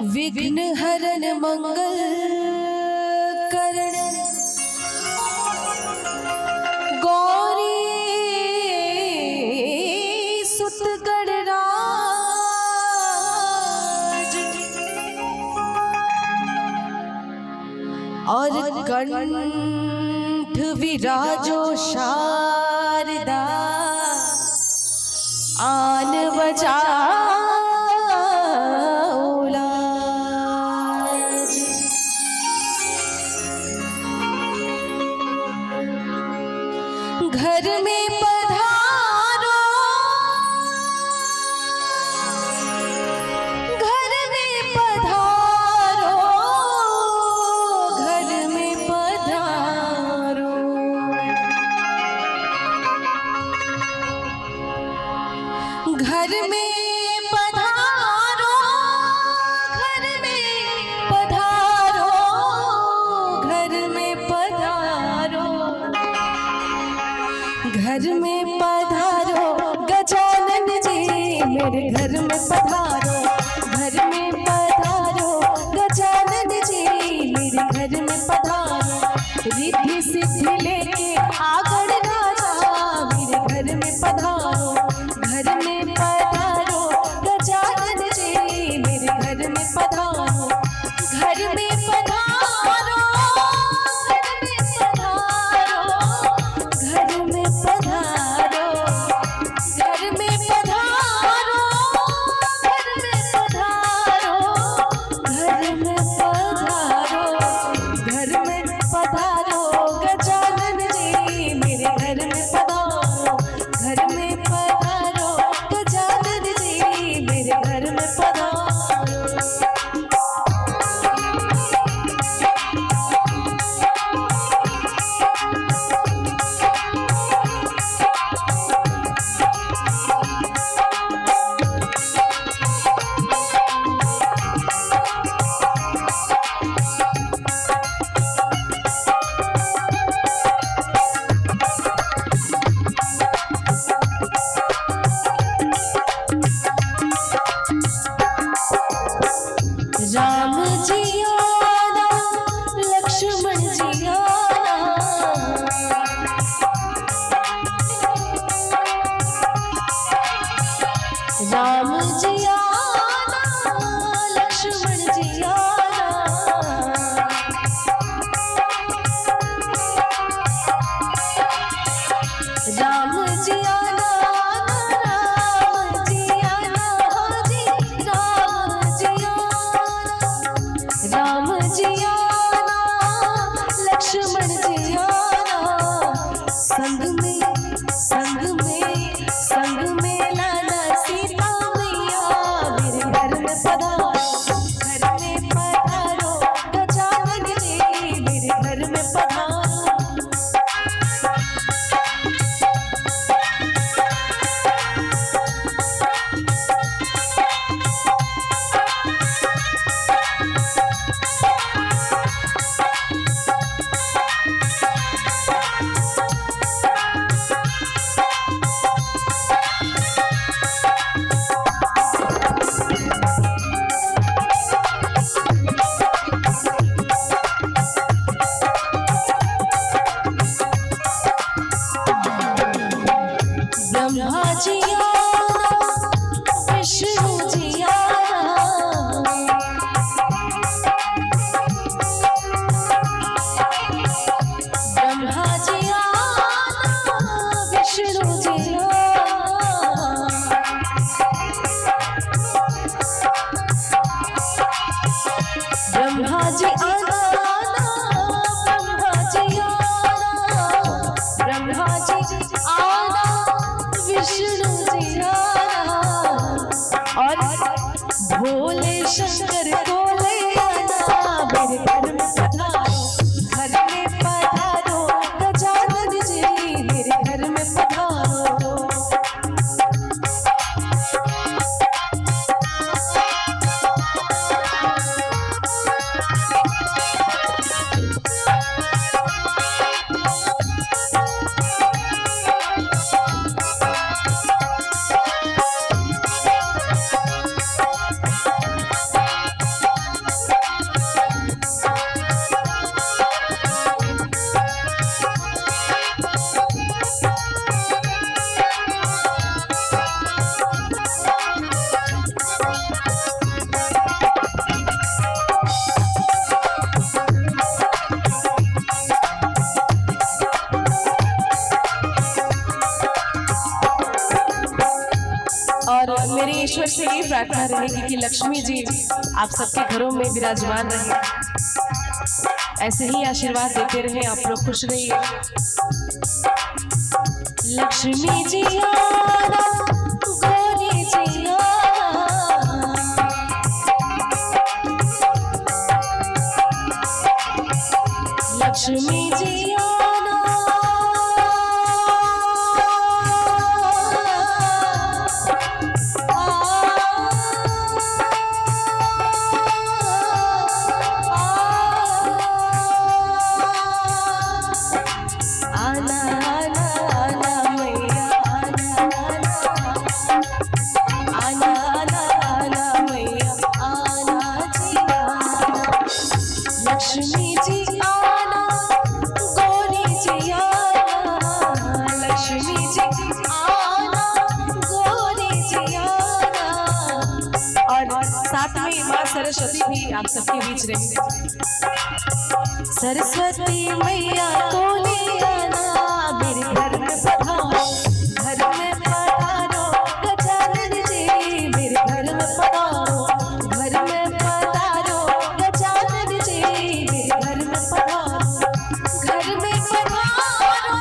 विघ्न हरण मंगल करण गौरी सुत गणराज और कंठ विराजो शारदा आन बजा घर में पधारो, घर में पधारो, घर में पधारो। घर में पधारो, घर में पधारो, घर में पधारो, घर में पधारो गजानन जी मेरे घर में पधारो, घर में पधारो गजानन जी मेरे घर में पधारो। रिद्धि सिद्धि लेके आगड़ राजा मेरे घर में पधारो, घर में पधारो गजानन जी मेरे घर में पधारो। घर में पधारो, घर में पधारो, घर में पधारो, घर में पधारो, घर में पधारो, घर में पधारो गजानन जी मेरे घर में पधारो, घर में पधारो गजानन जी मेरे घर में पधारो। राम जी आना, लक्ष्मण जी आना, राम जी आना, लक्ष्मण जी आना, राम जी आना, राम जी आना, जी राम जी आना, राम जी आना, लक्ष्मण जी आना, संग में संग में संग में लाना सीता मैया मेरे घर में पधारो, घर में पधारो गजानन जी मेरे घर में पधारो। ब्रह्मा जी आना, विष्णु जी आना, ब्रह्मा जी आना, विष्णु जी आना, ब्रह्मा जी आना, ब्रह्मा जी आना, ब्रह्मा जी आना, विष्णु जी आना और भोले शंकर भोले आना मेरे घर में पधारो, घर में पधारो गजानन जी मेरे घर में पधारो। ईश्वर से यही प्रार्थना रहेगी कि लक्ष्मी जी आप सबके घरों में विराजमान रहे, ऐसे ही आशीर्वाद देते रहे, आप लोग खुश रहिए। लक्ष्मी जी आना, गौरी जी आना, लक्ष्मी जी आना, आना आना आना मैया आना आना आना मैया आना जी आना, लक्ष्मी जी आना, गौरी जी आना, लक्ष्मी जी आना, गौरी जी आना। और साथ में माँ सरस्वती भी आप सबके बीच रहेंगे। सरस्वती मैया को ले आना, मेरे घर में पधारो, घर में पधारो गजानन जी, मेरे घर में पधारो, घर में पधारो गजानन जी, मेरे घर में पधारो, घर में पधारो,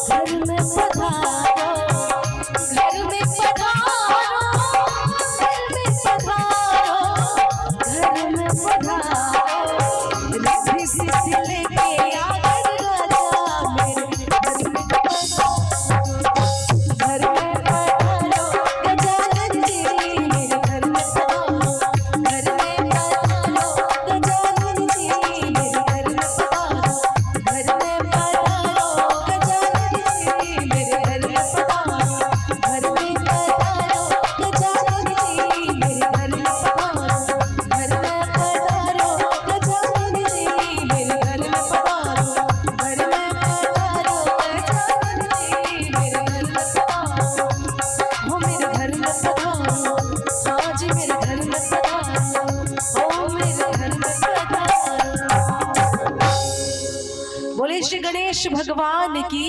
घर में पधारो, घर में पधारो, घर में पधारो, घर में पधारो, रिद्धि सिद्धि लेके आकर राजा मेरे घर में पधारो, घर में पधारो गजानन जी, मेरे घर में पधारो, घर में पधारो गजानन जी, मेरे घर में पधारो, घर में पधारो गजानन जी, मेरे घर में पधारो, घर में पधारो गजानन जी, मेरे घर में पधारो, घर में पधारो गजानन जी, मेरे घर में पधारो, घर में पधारो गजानन जी, मेरे घर में पधारो, हो मेरे घर में पधारो, हाँ जी मेरे घर में पधारो, हो मेरे घर में पधारो। बोले श्री गणेश भगवान की।